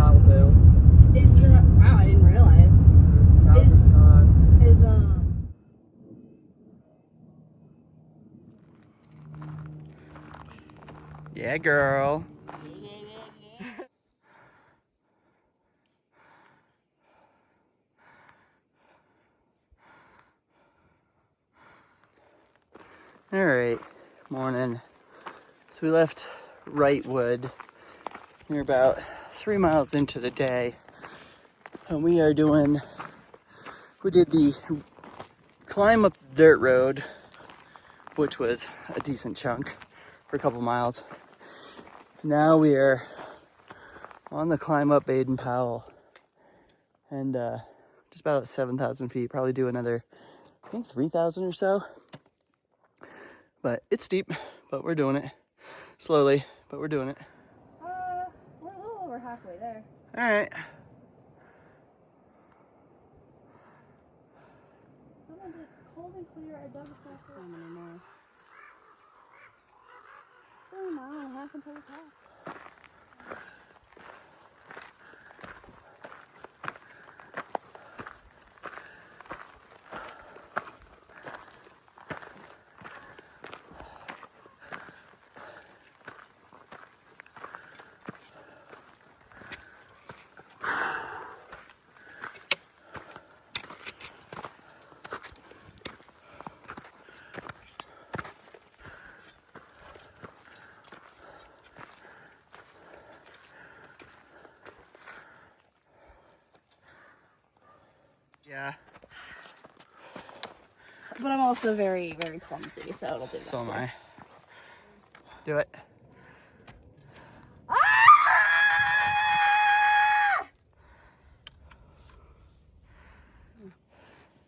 Malibu. Is wow, I didn't realize. Malibu's gone. Is Yeah, girl. All right, morning. So we left Wrightwood. We're about 3 miles into the day, and we did the climb up the dirt road, which was a decent chunk for a couple miles. Now we are on the climb up Baden-Powell, and just about 7,000 feet. Probably do another, I think 3,000 or so. But it's steep, but we're doing it slowly, but we're doing it. we're a little over halfway there. All right. Someone did cold and clear at Douglas. So many more. It's only a mile and a half until the top. Yeah. But I'm also very, very clumsy, so it'll do that. So am I. Do it. Ah!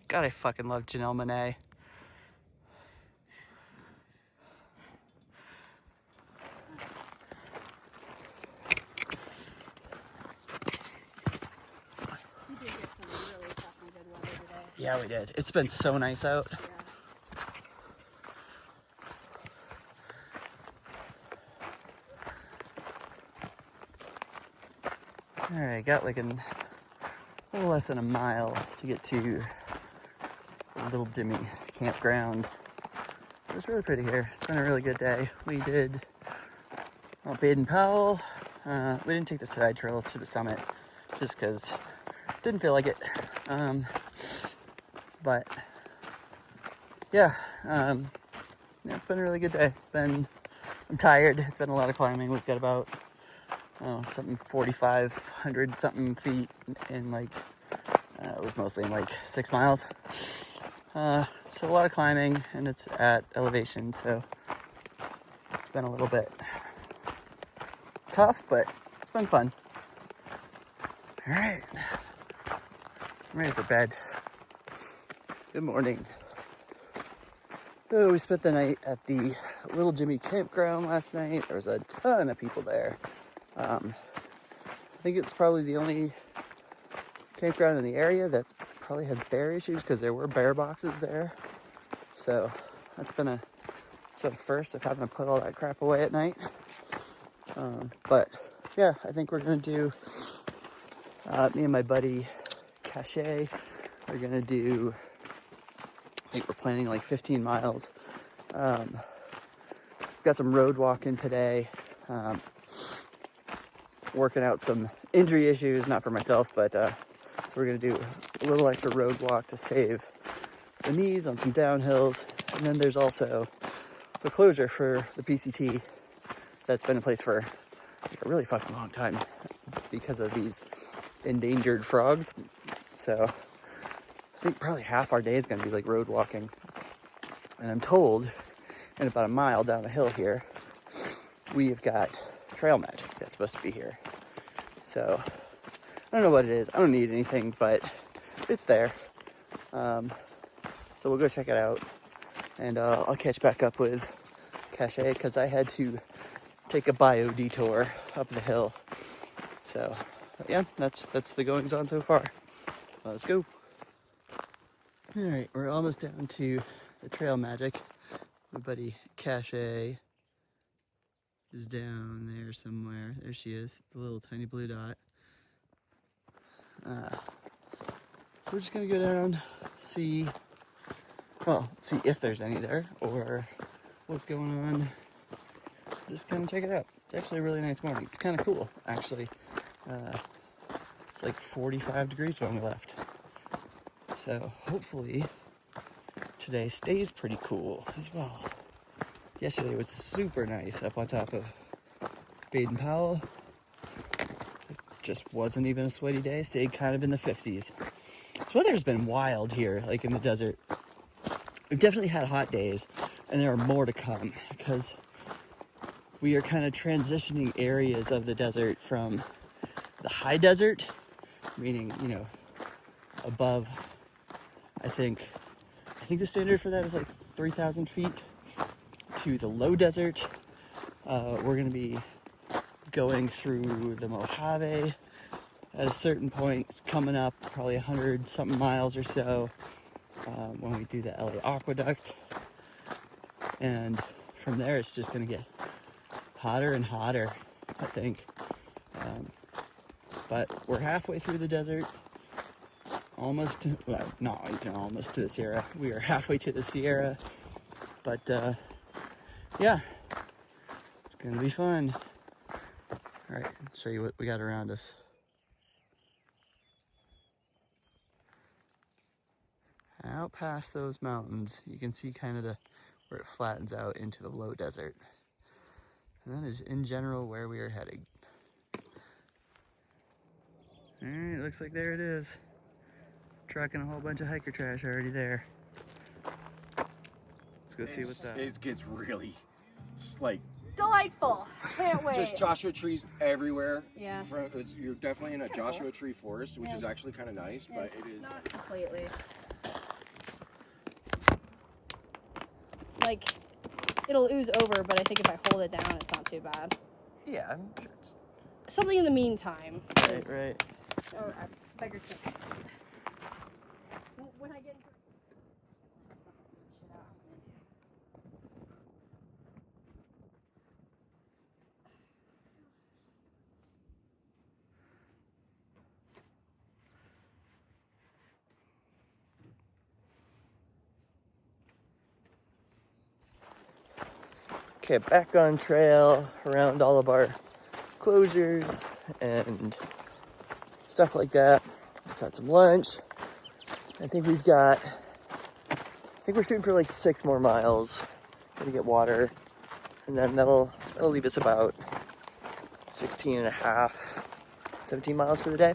God, I fucking love Janelle Monáe. We did get some really fucking good weather today. Yeah, we did. It's been so nice out. Yeah. All right, got like a little less than a mile to get to Little Jimmy campground. It was really pretty here. It's been a really good day. We did Baden-Powell. We didn't take the side trail to the summit just because didn't feel like it. But yeah, it's been a really good day. I'm tired. It's been a lot of climbing. We've got about 4,500 something feet in like it was mostly in like 6 miles. So a lot of climbing, and it's at elevation, so it's been a little bit tough, but it's been fun. All right, I'm ready for bed. Good morning. So we spent the night at the Little Jimmy campground last night. There was a ton of people there. I think it's probably the only campground in the area that probably has bear issues, because there were bear boxes there. So that's been a first of having to put all that crap away at night. But yeah, I think we're gonna do, me and my buddy Cachet are gonna do, I think we're planning like 15 miles. Got some road walking today. Working out some injury issues, not for myself, but so we're gonna do a little extra road walk to save the knees on some downhills. And then there's also the closure for the PCT that's been in place for like a really fucking long time because of these endangered frogs. So I think probably half our day is gonna be like road walking. And I'm told in about a mile down the hill here, we've got trail magic that's supposed to be here. So I don't know what it is. I don't need anything, but it's there. So we'll go check it out, and I'll catch back up with Cachet because I had to take a bio detour up the hill. So yeah, that's the goings on so far. Let's go. All right, we're almost down to the trail magic. My buddy Cachet is down there somewhere. There she is, the little tiny blue dot. So we're just gonna go down, see if there's any there or what's going on. Just kind of check it out. It's actually a really nice morning. It's kind of cool, actually. It's like 45 degrees when we left. So hopefully today stays pretty cool as well. Yesterday was super nice up on top of Baden Powell. It just wasn't even a sweaty day. Stayed kind of in the 50s. This weather's been wild here, like in the desert. We've definitely had hot days, and there are more to come because we are kind of transitioning areas of the desert from the high desert, meaning, you know, above, I think the standard for that is like 3,000 feet, to the low desert. We're going to be going through the Mojave at a certain point. It's coming up probably 100 something miles or so when we do the LA Aqueduct. And from there, it's just going to get hotter and hotter, I think. But we're halfway through the desert. Almost to, well, not almost to the Sierra. We are halfway to the Sierra. But yeah, it's going to be fun. All right, I'll show you what we got around us. Out past those mountains, you can see kind of where it flattens out into the low desert. And that is in general where we are heading. All right, looks like there it is. Truck and a whole bunch of hiker trash already there. Let's go see what's up. It gets really, like, Delightful. Can't wait. just Joshua trees everywhere. Yeah. You're definitely in a Careful. Joshua tree forest, which is actually kind of nice, but it is. Not completely. Like, it'll ooze over, but I think if I hold it down, it's not too bad. Yeah, I'm sure it's Something in the meantime. right. Oh, I beggars can't. When I get into... Shit out. Okay, back on trail around all of our closures and stuff like that. Let's have some lunch. I think we're shooting for like 6 more miles. Gonna get water, and then that'll leave us about 16 and a half, 17 miles for the day,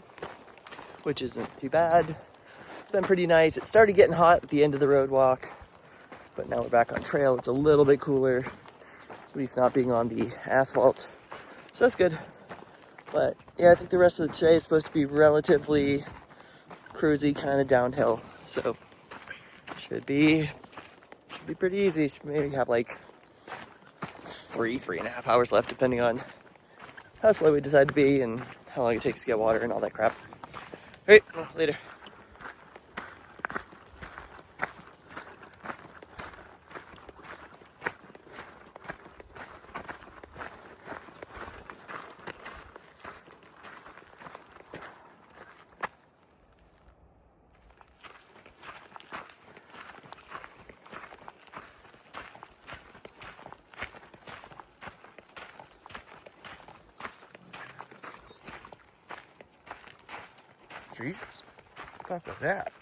which isn't too bad. It's been pretty nice. It started getting hot at the end of the road walk, but now we're back on trail. It's a little bit cooler, at least not being on the asphalt. So that's good. But yeah, I think the rest of the day is supposed to be relatively cruisy, kind of downhill. So should be pretty easy. Should maybe have like 3.5 hours left, depending on how slow we decide to be and how long it takes to get water and all that crap. All right, well, later. Jesus, what the fuck was that?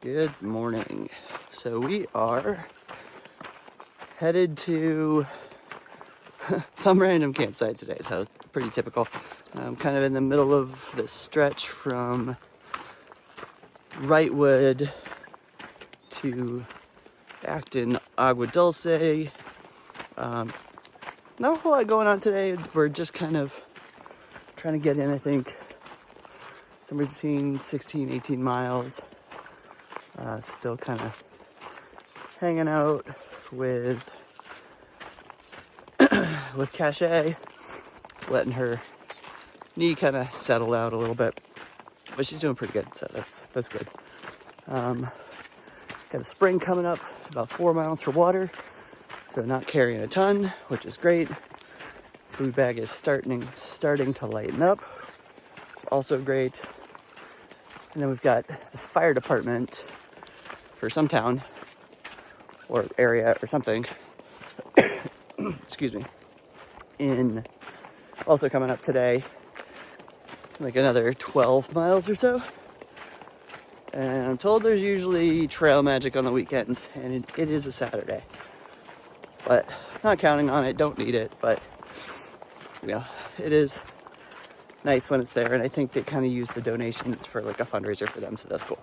Good morning. So we are headed to some random campsite today, so pretty typical. I'm kind of in the middle of the stretch from Wrightwood to Acton, Agua Dulce. Not a whole lot going on today. We're just kind of trying to get in, I think, somewhere between 16, 18 miles. Still kind of hanging out with Cachet, letting her knee kind of settle out a little bit, but she's doing pretty good, so that's good. Got a spring coming up, about 4 miles for water, so not carrying a ton, which is great. Food bag is starting to lighten up. It's also great. And then we've got the fire department for some town or area or something. Excuse me. In also coming up today, like another 12 miles or so. And I'm told there's usually trail magic on the weekends, and it is a Saturday. But not counting on it, don't need it, but you know, it is nice when it's there, and I think they kind of use the donations for like a fundraiser for them, so that's cool.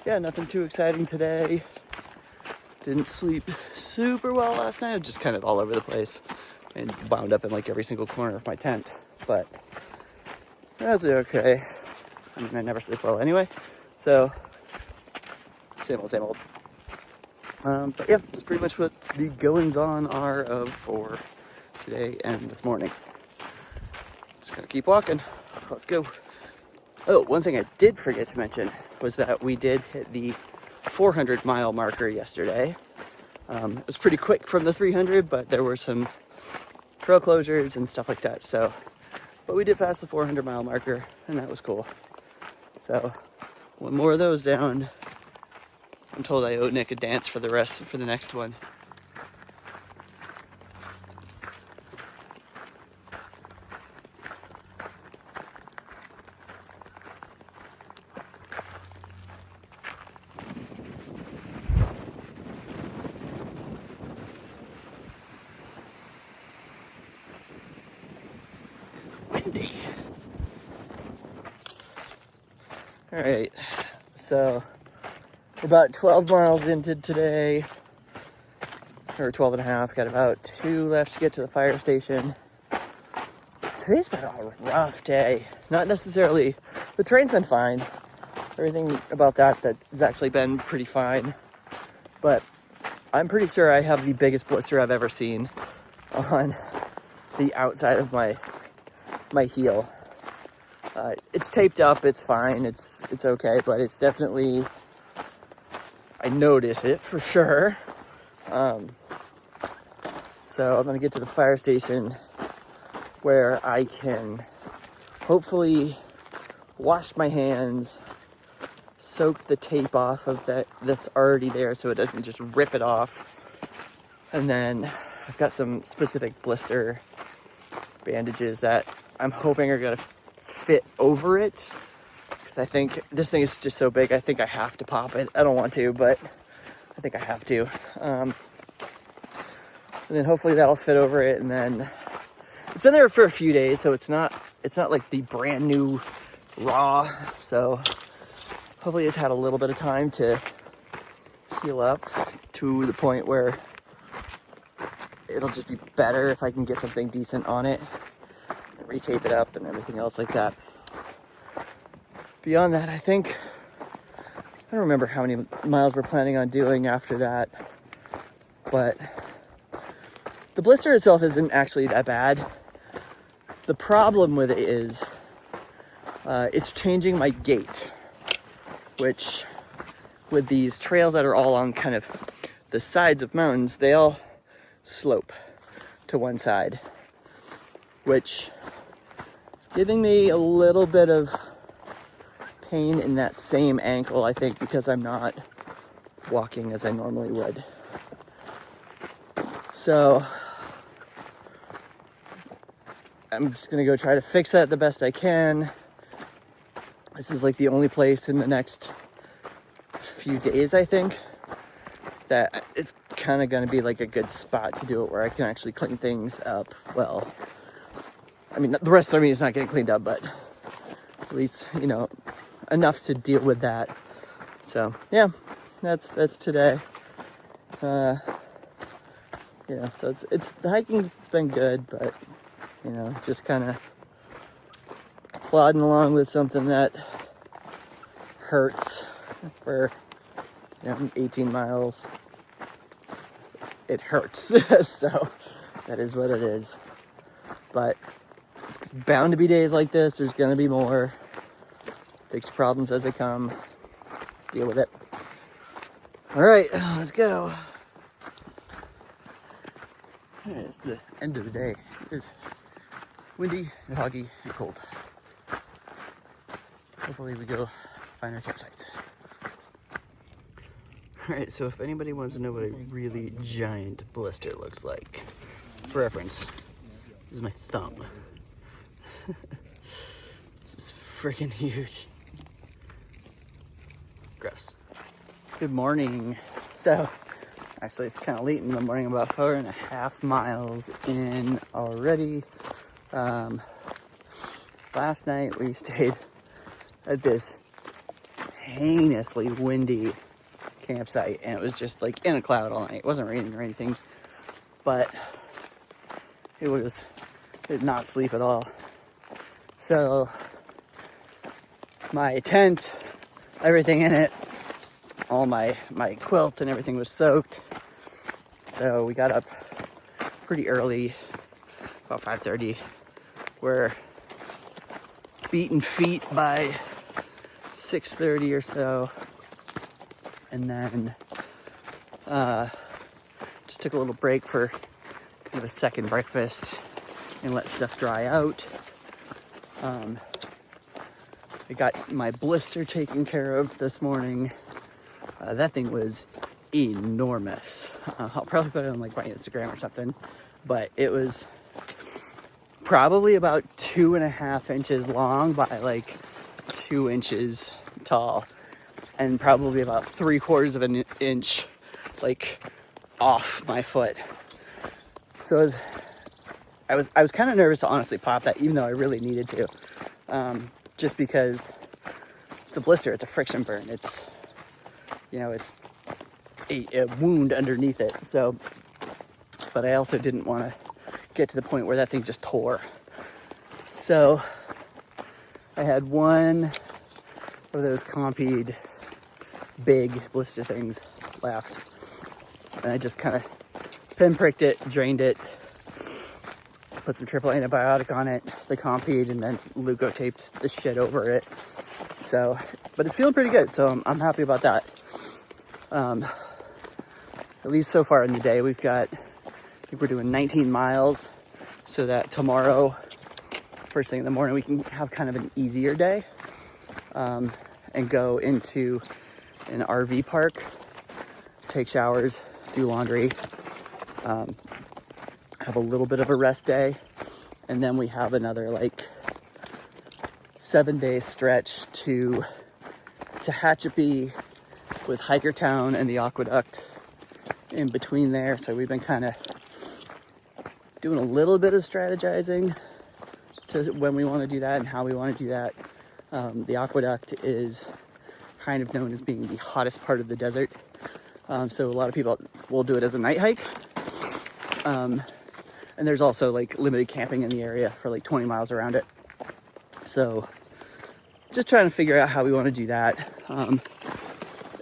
Yeah, nothing too exciting today. Didn't sleep super well last night. I was just kind of all over the place and wound up in like every single corner of my tent, but that's okay. I mean, I never sleep well anyway, so same old. But yeah, that's pretty much what the goings on are of for today and this morning. Just gonna keep walking. Let's go. Oh, one thing I did forget to mention was that we did hit the 400 mile marker yesterday. It was pretty quick from the 300, but there were some trail closures and stuff like that. So, but we did pass the 400 mile marker, and that was cool. So, one more of those down. I'm told I owe Nick a dance for the next one. Windy. All right, so we're about 12 miles into today, or 12 and a half. Got about 2 left to get to the fire station. Today's been a rough day. Not necessarily, the terrain's been fine. Everything about that has actually been pretty fine. But I'm pretty sure I have the biggest blister I've ever seen on the outside of my heel. It's taped up, it's fine, it's okay, but it's definitely, I notice it for sure. So I'm gonna get to the fire station where I can hopefully wash my hands, soak the tape off of that's already there so it doesn't just rip it off. And then I've got some specific blister bandages that I'm hoping are gonna fit over it, because I think this thing is just so big. I think I have to pop it. I don't want to, but I think I have to. And then hopefully that'll fit over it. And then it's been there for a few days, so it's not like the brand new raw. So hopefully it's had a little bit of time to heal up to the point where it'll just be better if I can get something decent on it, retape it up and everything else like that. Beyond that, I don't remember how many miles we're planning on doing after that, but the blister itself isn't actually that bad. The problem with it is it's changing my gait, which with these trails that are all on kind of the sides of mountains, they all slope to one side, which is giving me a little bit of pain in that same ankle, I think, because I'm not walking as I normally would. So I'm just gonna go try to fix that the best I can. This is like the only place in the next few days, I think, that it's kind of gonna be like a good spot to do it, where I can actually clean things up well. I mean, the rest of me is not getting cleaned up, but at least, you know, enough to deal with that. So yeah, that's today. So it's the hiking, it's been good, but you know, just kind of plodding along with something that hurts for 18 miles. It hurts. So that is what it is. But it's bound to be days like this. There's gonna be more. Fix problems as they come. Deal with it. All right, let's go. It's the end of the day. It's windy and foggy and cold. hopefully we go find our campsite. All right, so if anybody wants to know what a really giant blister looks like, for reference, this is my thumb. This is freaking huge. Gross. Good morning. So, actually it's kind of late in the morning, about 4.5 miles in already. Last night we stayed at this heinously windy campsite, and it was just like in a cloud all night. It wasn't raining or anything, but it did not sleep at all. So my tent, everything in it, all my quilt and everything was soaked. So we got up pretty early, about 5:30. We're beaten feet by 6:30 or so, and then just took a little break for kind of a second breakfast and let stuff dry out. I got my blister taken care of this morning. That thing was enormous. I'll probably put it on like my Instagram or something, but it was probably about 2.5 inches long by like 2 inches tall, and probably about 3/4 of an inch like off my foot. So I was kind of nervous to honestly pop that, even though I really needed to, just because it's a blister, it's a friction burn, it's, you know, it's a wound underneath it. So, but I also didn't want to get to the point where that thing just tore. So I had one of those Compeed big blister things left, and I just kind of pinpricked it, drained it, put some triple antibiotic on it, the Compeed, and then Leuko taped the shit over it. So, but it's feeling pretty good, so I'm happy about that. At least so far in the day, we've got, I think we're doing 19 miles, so that tomorrow, first thing in the morning, we can have kind of an easier day, and go into an RV park, take showers, do laundry, have a little bit of a rest day, and then we have another like 7-day stretch to Tehachapi with Hikertown and the Aqueduct in between there. So we've been kind of doing a little bit of strategizing to when we want to do that and how we want to do that. The Aqueduct is kind of known as being the hottest part of the desert. So a lot of people will do it as a night hike. And there's also like limited camping in the area for like 20 miles around it. So just trying to figure out how we want to do that.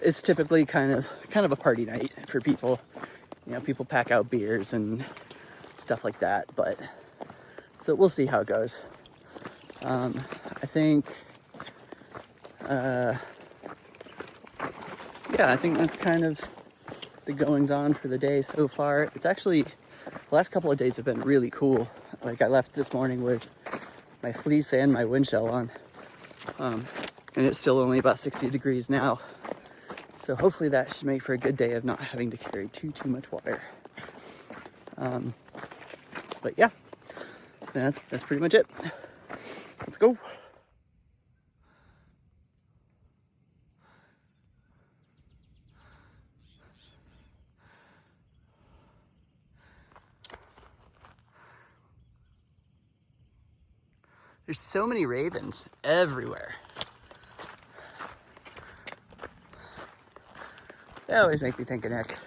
It's typically kind of a party night for people. You know, people pack out beers and stuff like that, but so we'll see how it goes. I think I think that's kind of the goings on for the day so far. It's actually, the last couple of days have been really cool. Like I left this morning with my fleece and my wind shell on, and it's still only about 60 degrees now. So hopefully that should make for a good day of not having to carry too much water. But yeah, that's pretty much it. Let's go. There's so many ravens everywhere. They always make me think of Nick.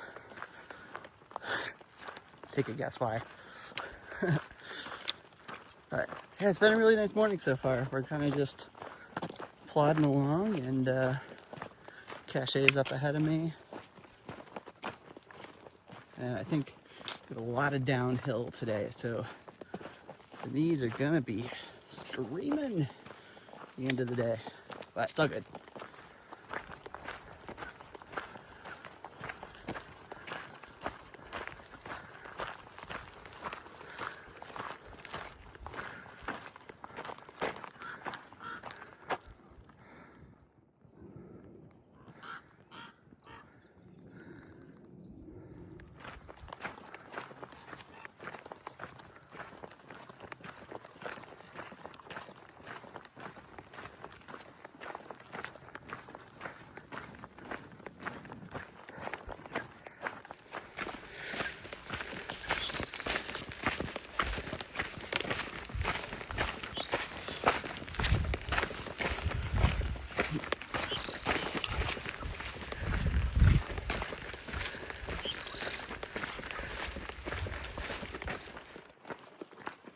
Take a guess why. But yeah, it's been a really nice morning so far. We're kind of just plodding along, and Cache is up ahead of me. And I think we have a lot of downhill today, so the knees are gonna be screaming at the end of the day, but it's all good.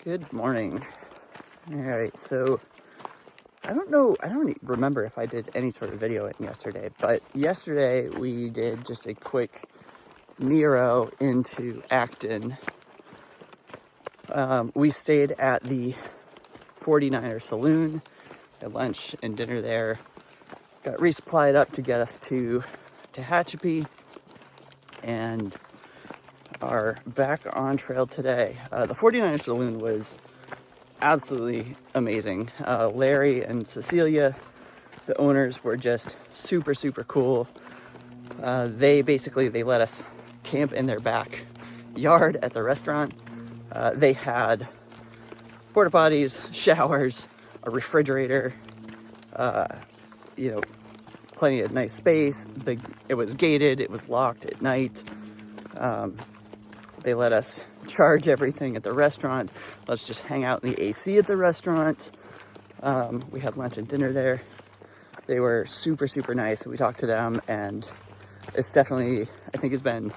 Good morning. All right, so I don't remember if I did any sort of video yesterday, but yesterday we did just a quick Nero into Acton. We stayed at the 49er Saloon, had lunch and dinner there, got resupplied up to get us to Tehachapi, and are back on trail today. The 49er Saloon was absolutely amazing. Larry and Cecilia, the owners, were just super, super cool. They let us camp in their backyard at the restaurant. They had porta potties, showers, a refrigerator, plenty of nice space. It was gated, it was locked at night. They let us charge everything at the restaurant. Let's just hang out in the AC at the restaurant. We had lunch and dinner there. They were super, super nice. We talked to them, and it's definitely, I think, has been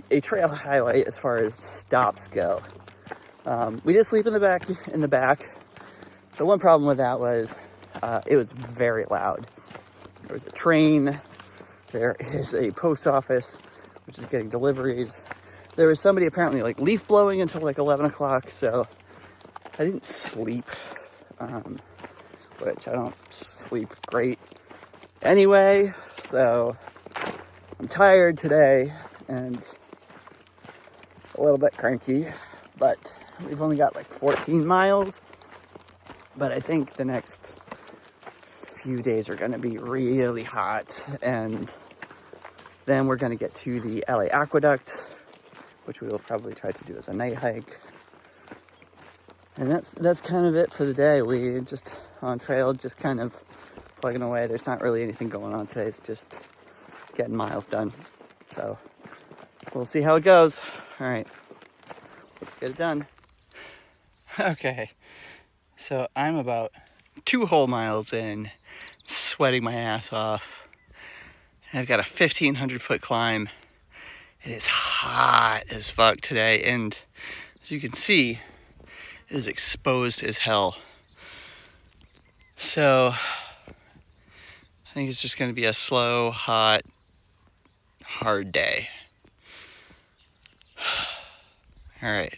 a trail highlight as far as stops go. We did sleep in the back. The one problem with that was it was very loud. There was a train. There is a post office, which is getting deliveries. There was somebody apparently leaf blowing until 11 o'clock, so I didn't sleep, which I don't sleep great anyway, so I'm tired today and a little bit cranky, but we've only got 14 miles, but I think the next few days are going to be really hot, and then we're going to get to the LA Aqueduct, which we will probably try to do as a night hike. And that's kind of it for the day. We just on trail, just kind of plugging away. There's not really anything going on today. It's just getting miles done. So we'll see how it goes. All right, let's get it done. Okay, so I'm about 2 whole miles in, sweating my ass off. I've got a 1,500 foot climb. It is hot as fuck today, and as you can see, it is exposed as hell. So I think it's just going to be a slow, hot, hard day. All right,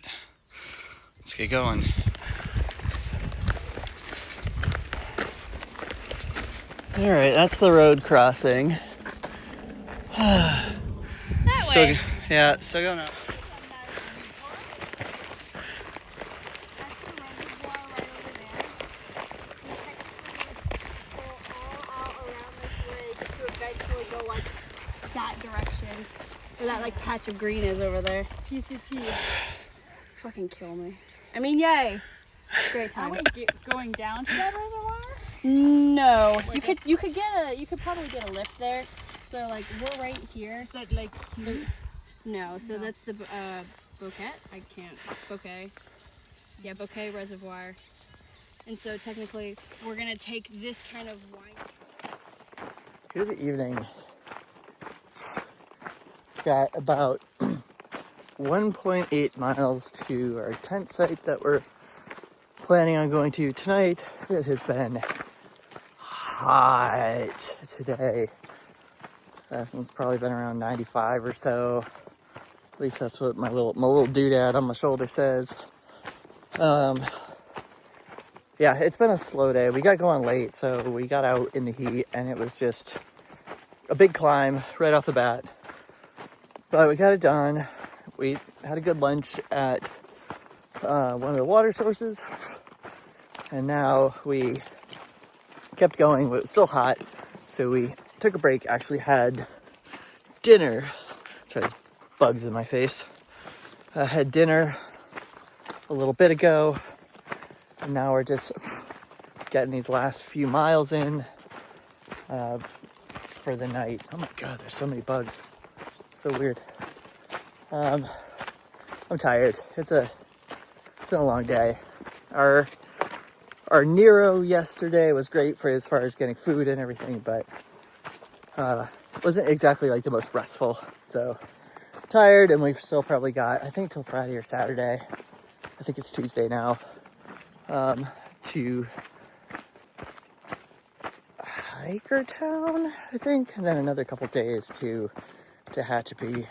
let's get going. All right, that's the road crossing. That way. Yeah, still going up. That direction, where that patch of green is over there. PCT. Fucking kill me. I mean, yay! Great time. Going down to that reservoir? No, you could probably get a lift there. So we're right here. Is that huge? No, so that's the Bouquet. I can't. Bouquet. Yeah, Bouquet Reservoir. And so technically, we're gonna take this kind of wine. Good evening. Got about 1.8 miles to our tent site that we're planning on going to tonight. It has been hot today. It's probably been around 95 or so. At least that's what my little doodad on my shoulder says. Yeah, it's been a slow day. We got going late, so we got out in the heat, and it was just a big climb right off the bat. But we got it done. We had a good lunch at one of the water sources, and now we kept going, but it was still hot, so we took a break. Actually had dinner. Sorry, there's bugs in my face. I had dinner a little bit ago, and now we're just getting these last few miles in for the night. Oh my god, there's so many bugs. So weird. I'm tired. It's been a long day. Our Nero yesterday was great for as far as getting food and everything, but wasn't exactly the most restful. So tired, and we've still probably got, I think, till Friday or Saturday. I think it's Tuesday now, to Hikertown, I think, and then another couple days to Tehachapi,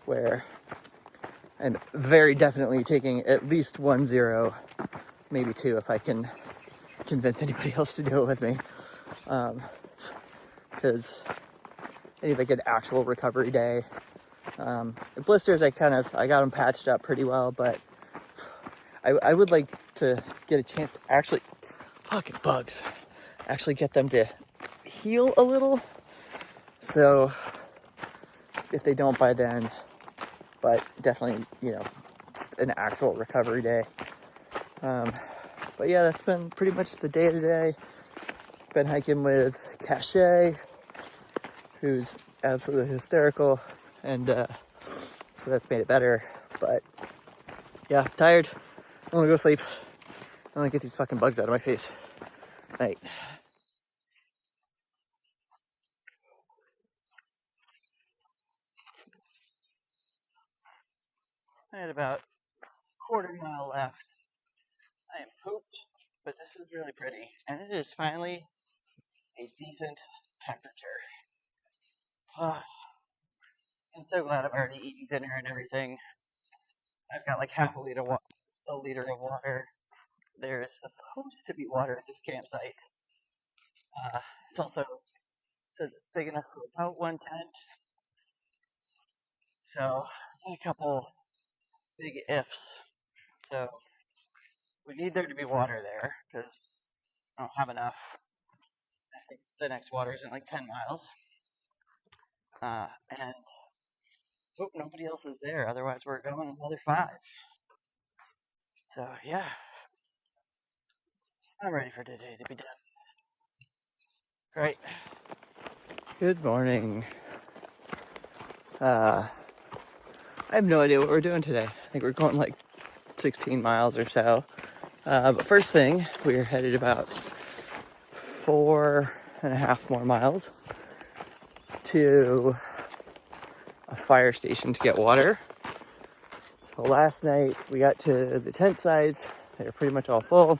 where I'm very definitely taking at least 1 0, maybe 2 if I can convince anybody else to do it with me, because I need like an actual recovery day. The blisters, I got them patched up pretty well, but I would like to get a chance to actually, fucking bugs, actually get them to heal a little. So if they don't by then, but definitely, just an actual recovery day. But yeah, that's been pretty much the day today. Been hiking with Cachet, who's absolutely hysterical, and so that's made it better. But yeah, tired. I'm gonna go sleep. I'm gonna get these fucking bugs out of my face. Night. I had about a quarter mile left. I am pooped, but this is really pretty, and it is finally a decent temperature. I'm so glad I've already eaten dinner and everything. I've got like half a liter of water. There is supposed to be water at this campsite. It's also says it's big enough for about one tent. So a couple big ifs. So we need there to be water there because I don't have enough. I think the next water is in like 10 miles. And nobody else is there. Otherwise, we're going another 5. So yeah, I'm ready for today to be done. Right. Good morning. I have no idea what we're doing today. I think we're going like 16 miles or so. But first thing, we're headed about 4.5 more miles to a fire station to get water. So last night we got to the tent sites. They were pretty much all full.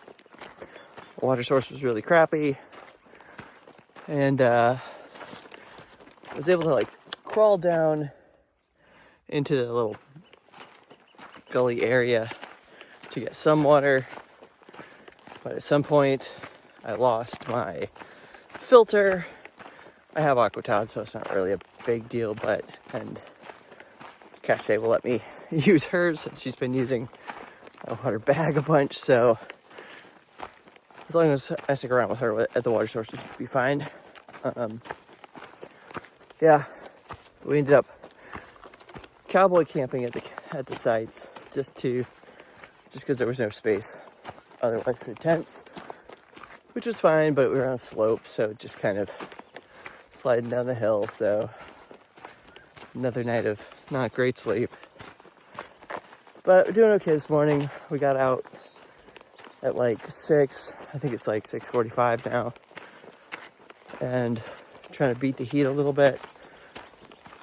The water source was really crappy. And I was able to like crawl down into the little gully area to get some water. But at some point I lost my filter. I have Aquatod, so it's not really a big deal, and Cachet will let me use hers since she's been using a water bag a bunch, so as long as I stick around with her at the water source, she should be fine. Yeah, we ended up cowboy camping at the sites just because there was no space otherwise for tents, which was fine, but we were on a slope, so just kind of sliding down the hill. So another night of not great sleep, but we're doing okay this morning. We got out at like 6. I think it's like 6:45 now, and trying to beat the heat a little bit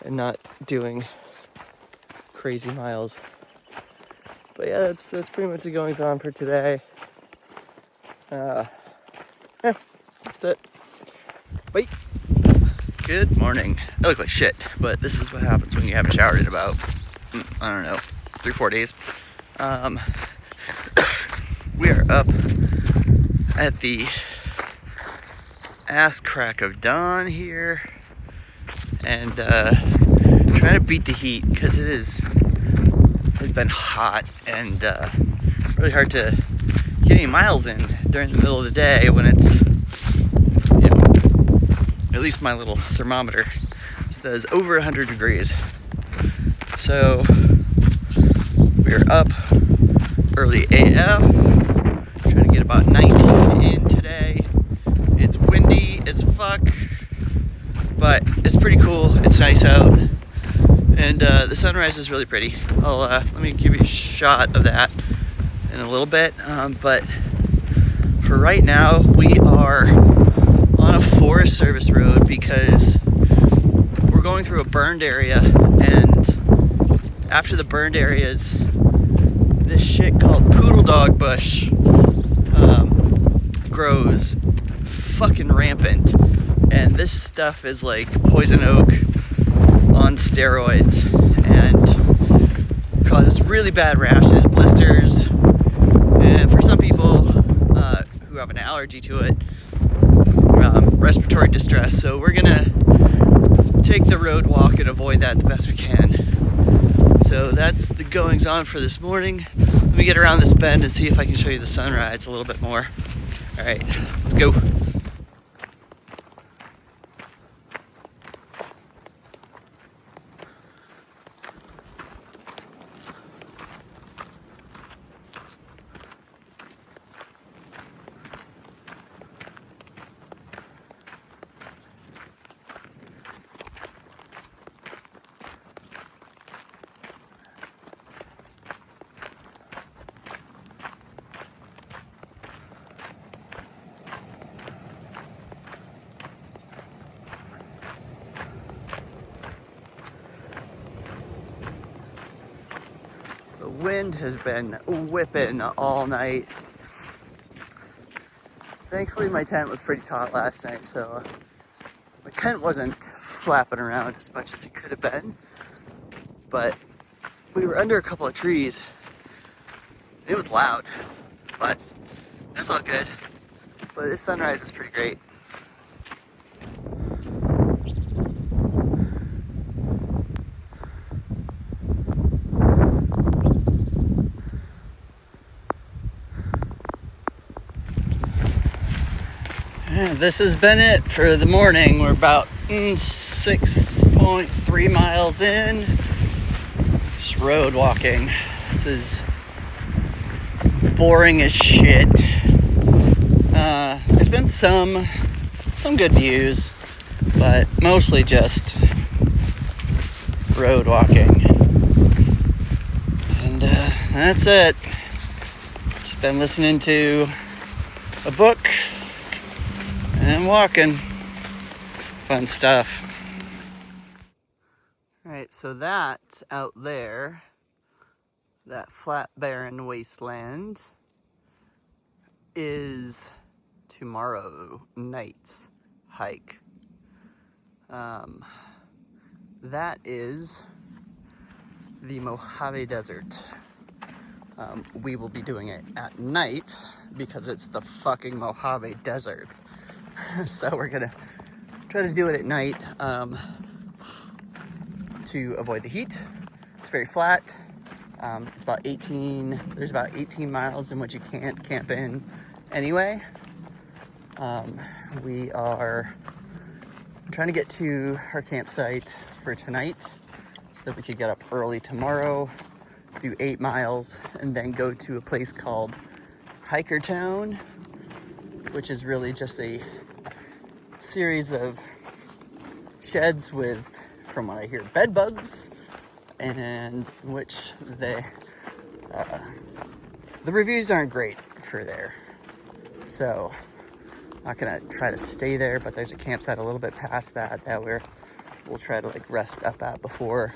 and not doing crazy miles. But yeah, that's pretty much the goings on for today. Yeah, that's it. Bye. Good morning. I look like shit, but this is what happens when you haven't showered in about, I don't know, 3-4 days. We are up at the ass crack of dawn here, and trying to beat the heat because it's been hot and really hard to get any miles in during the middle of the day when it's, at least my little thermometer says over 100 degrees. So we're up early AF, trying to get about 19 in today. It's windy as fuck, but it's pretty cool. It's nice out, and the sunrise is really pretty. Let me give you a shot of that in a little bit, but for right now we are on a Forest Service road because we're going through a burned area, and after the burned areas this shit called poodle dog bush grows fucking rampant, and this stuff is like poison oak on steroids and causes really bad rashes, blisters, and for some people who have an allergy to it, respiratory distress. So we're gonna take the road walk and avoid that the best we can. So that's the goings on for this morning. Let me get around this bend and see if I can show you the sunrise a little bit more. All right, let's go. The wind has been whipping all night. Thankfully my tent was pretty taut last night, so my tent wasn't flapping around as much as it could have been. But we were under a couple of trees. It was loud, but that's all good. But this sunrise is pretty great. This has been it for the morning. We're about 6.3 miles in. Just road walking. This is boring as shit. There's been some good views, but mostly just road walking. And that's it. Just been listening to a book and walking. Fun stuff. Alright, so that out there, that flat barren wasteland, is tomorrow night's hike. That is the Mojave Desert. We will be doing it at night because it's the fucking Mojave Desert. So we're gonna try to do it at night to avoid the heat. It's very flat. It's about 18, there's about 18 miles in which you can't camp in anyway. We are trying to get to our campsite for tonight so that we could get up early tomorrow, do 8 miles, and then go to a place called Hiker Town, which is really just a series of sheds with, from what I hear, bed bugs, and which the reviews aren't great for there. So not gonna try to stay there, but there's a campsite a little bit past that we'll try to like rest up at before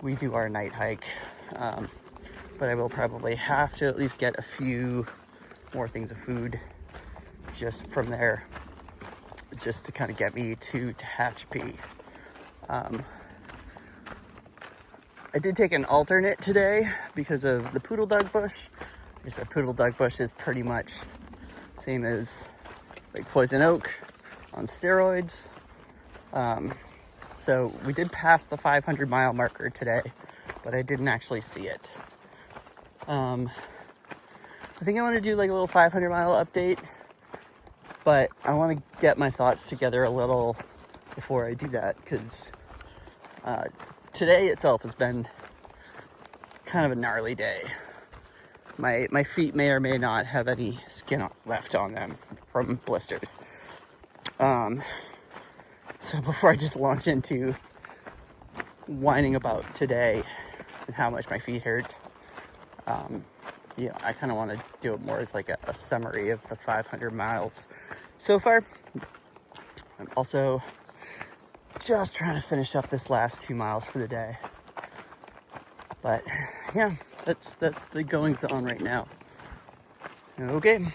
we do our night hike. But I will probably have to at least get a few more things of food just from there, just to kind of get me to Tehachapi. I did take an alternate today because of the poodle dog bush. I guess a poodle dog bush is pretty much same as like poison oak on steroids. So we did pass the 500 mile marker today, but I didn't actually see it. I think I want to do like a little 500 mile update, but I want to get my thoughts together a little before I do that, because today itself has been kind of a gnarly day. My feet may or may not have any skin left on them from blisters. So before I just launch into whining about today and how much my feet hurt, you know, I kind of want to do it more as like a summary of the 500 miles so far. I'm also just trying to finish up this last 2 miles for the day. But yeah, that's the goings on right now. Okay,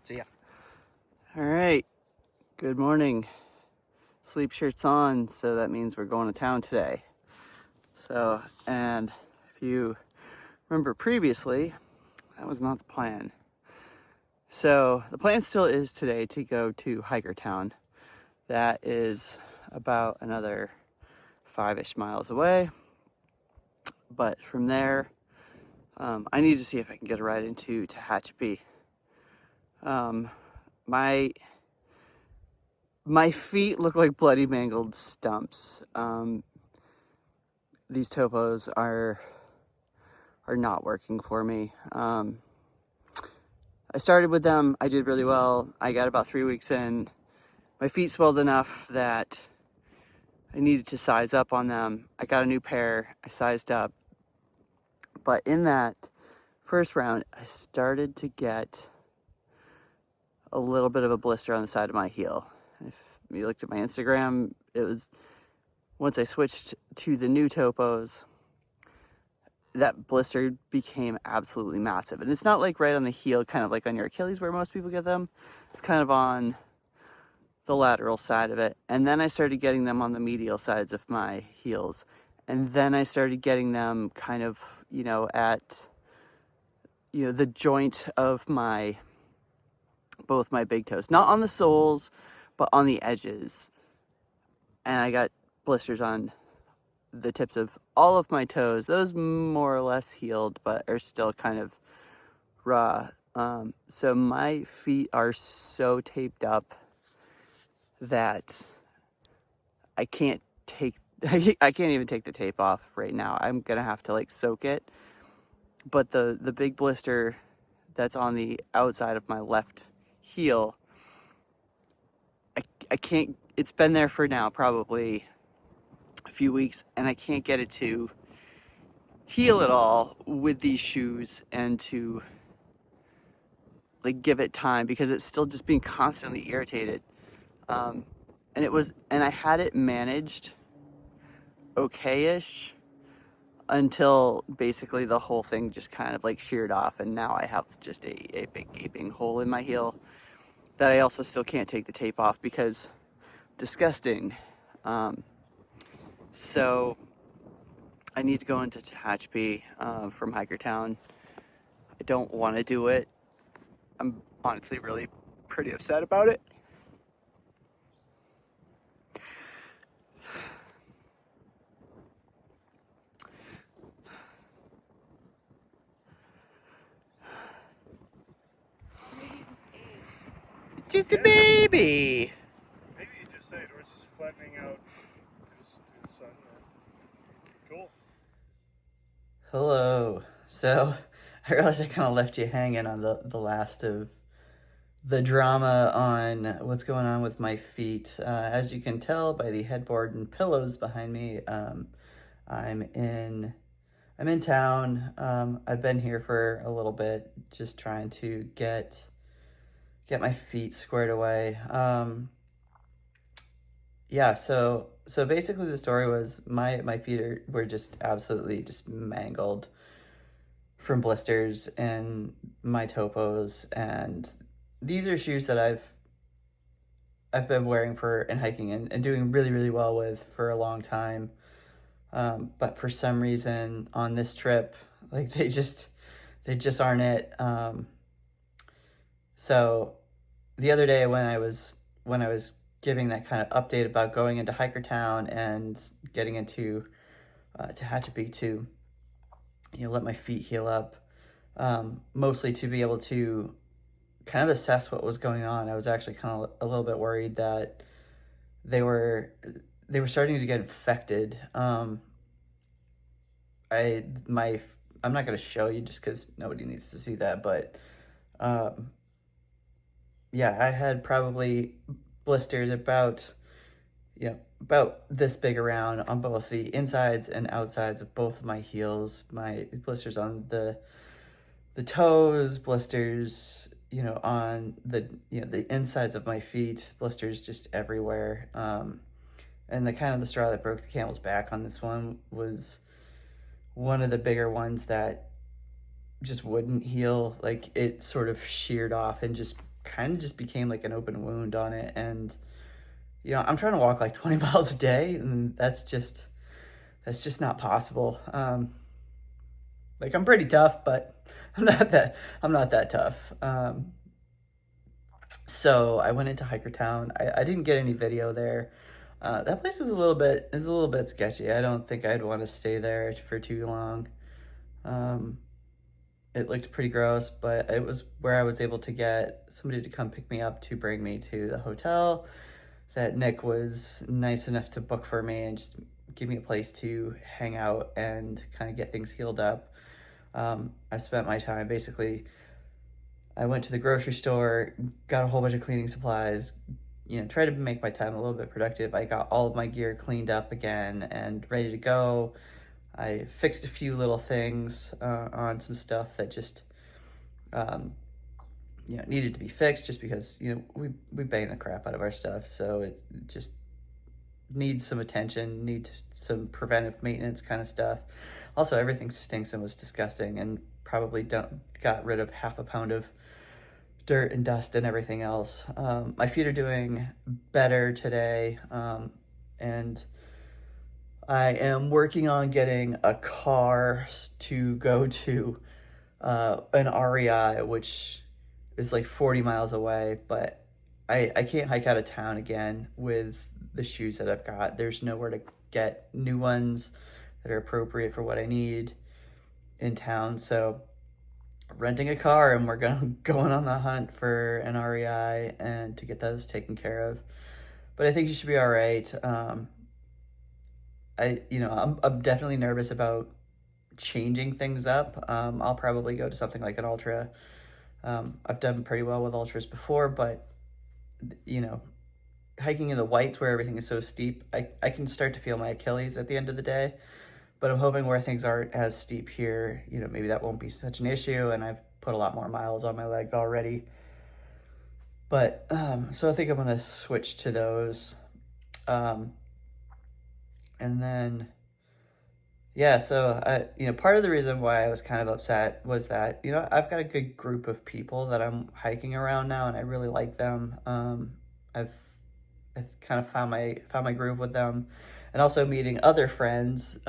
see ya. All right, good morning. Sleep shirts on, so that means we're going to town today. So, and if you remember previously, that was not the plan. So the plan still is today to go to Hikertown. That is about another 5-ish miles away. But from there, I need to see if I can get a ride into Tehachapi. My feet look like bloody mangled stumps. These topos are not working for me. I started with them, I did really well. I got about 3 weeks in. My feet swelled enough that I needed to size up on them. I got a new pair, I sized up. But in that first round, I started to get a little bit of a blister on the side of my heel. If you looked at my Instagram, it was, once I switched to the new topos, that blister became absolutely massive. And it's not like right on the heel, kind of like on your Achilles where most people get them. It's kind of on the lateral side of it. And then I started getting them on the medial sides of my heels. And then I started getting them kind of, at, the joint of both my big toes. Not on the soles, but on the edges. And I got blisters on the tips of all of my toes. Those more or less healed, but are still kind of raw. So my feet are so taped up that I can't even take the tape off right now. I'm gonna have to soak it. But the big blister that's on the outside of my left heel, I can't, it's been there for now probably a few weeks, and I can't get it to heal at all with these shoes and to give it time, because it's still just being constantly irritated. And I had it managed okay-ish until basically the whole thing just kind of sheared off, and now I have just a big gaping hole in my heel that I also still can't take the tape off because disgusting. So I need to go into Tehachapi from Hikertown. I don't want to do it. I'm honestly really pretty upset about it. Just a baby. Maybe you just say it, or it's just flattening out to the sun. Cool. Hello. So I realized I kind of left you hanging on the last of the drama on what's going on with my feet. As you can tell by the headboard and pillows behind me, I'm in town. I've been here for a little bit, just trying to get my feet squared away. Yeah, so basically the story was my feet were just absolutely just mangled from blisters in my topos, and these are shoes that I've been wearing and hiking and doing really, really well with for a long time. But for some reason on this trip, they just aren't it. So the other day when I was giving that kind of update about going into Hikertown and getting into Tehachapi to let my feet heal up, mostly to be able to kind of assess what was going on. I was actually kind of a little bit worried that they were starting to get infected. I'm not going to show you just because nobody needs to see that, but yeah, I had probably blisters about this big around on both the insides and outsides of both of my heels. My blisters on the toes, blisters on the insides of my feet, blisters just everywhere. And the straw that broke the camel's back on this one was one of the bigger ones that just wouldn't heal. Like it sort of sheared off and just kind of just became like an open wound on it. And I'm trying to walk like 20 miles a day, and that's just not possible. Like I'm pretty tough, but I'm not that tough. So I went into Hikertown. I didn't get any video there. That place is a little bit sketchy. I don't think I'd want to stay there for too long. It looked pretty gross, but it was where I was able to get somebody to come pick me up to bring me to the hotel that Nick was nice enough to book for me and just give me a place to hang out and kind of get things healed up. I spent my time basically, I went to the grocery store, got a whole bunch of cleaning supplies, tried to make my time a little bit productive. I got all of my gear cleaned up again and ready to go. I fixed a few little things on some stuff that just needed to be fixed, just because we bang the crap out of our stuff, so it just needs some attention, needs some preventive maintenance kind of stuff. Also, everything stinks and was disgusting, and probably got rid of half a pound of dirt and dust and everything else. My feet are doing better today, and I am working on getting a car to go to an REI, which is like 40 miles away, but I can't hike out of town again with the shoes that I've got. There's nowhere to get new ones that are appropriate for what I need in town, so renting a car, and we're going on the hunt for an REI and to get those taken care of. But I think you should be all right. I'm definitely nervous about changing things up. I'll probably go to something like an ultra. I've done pretty well with ultras before, but hiking in the whites where everything is so steep, I can start to feel my Achilles at the end of the day. But I'm hoping where things aren't as steep here, maybe that won't be such an issue, and I've put a lot more miles on my legs already. But so I think I'm gonna switch to those. And then, so part of the reason why I was kind of upset was that, I've got a good group of people that I'm hiking around now, and I really like them. I've kind of found my groove with them, and also meeting other friends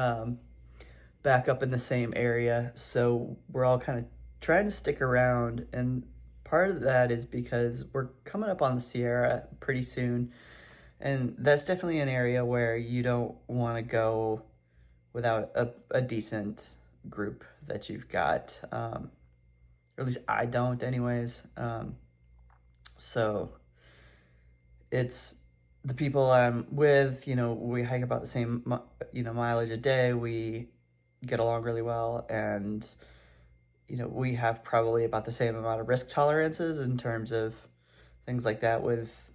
back up in the same area. So we're all kind of trying to stick around, and part of that is because we're coming up on the Sierra pretty soon. And that's definitely an area where you don't want to go without a decent group that you've got. Or at least I don't anyways. So it's the people I'm with, we hike about the same, mileage a day. We get along really well, and, we have probably about the same amount of risk tolerances in terms of things like that with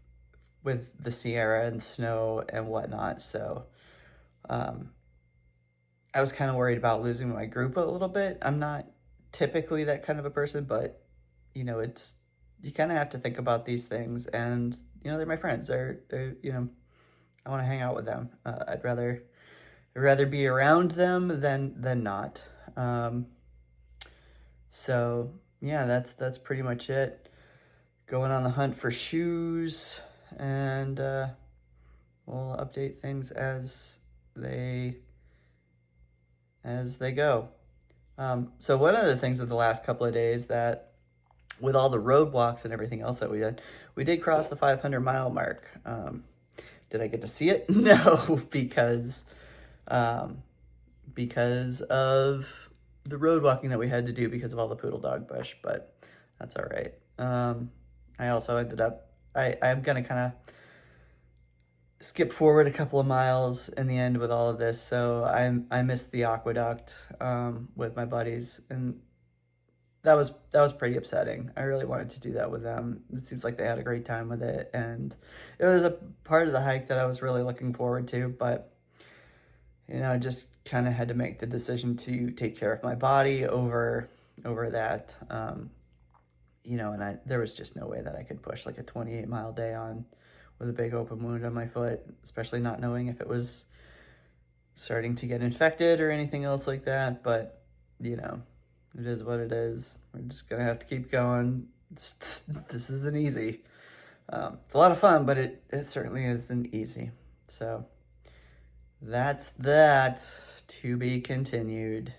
the Sierra and snow and whatnot. So I was kind of worried about losing my group a little bit. I'm not typically that kind of a person, but it's, you kind of have to think about these things, and they're my friends. They're I want to hang out with them. I'd rather be around them than not. So yeah, that's pretty much it. Going on the hunt for shoes, and we'll update things as they go. So one of the things of the last couple of days, that with all the road walks and everything else that we did cross the 500-mile mark. Did I get to see it? No, because of the road walking that we had to do because of all the poodle dog bush, but that's all right. I also ended up, I'm going to kind of skip forward a couple of miles in the end with all of this. So I missed the aqueduct with my buddies, and that was pretty upsetting. I really wanted to do that with them. It seems like they had a great time with it, and it was a part of the hike that I was really looking forward to, but I just kind of had to make the decision to take care of my body over that. And there was just no way that I could push like a 28-mile day on with a big open wound on my foot, especially not knowing if it was starting to get infected or anything else like that. But, It is what it is. We're just gonna have to keep going. This isn't easy. It's a lot of fun, but it certainly isn't easy. So that's that. To be continued.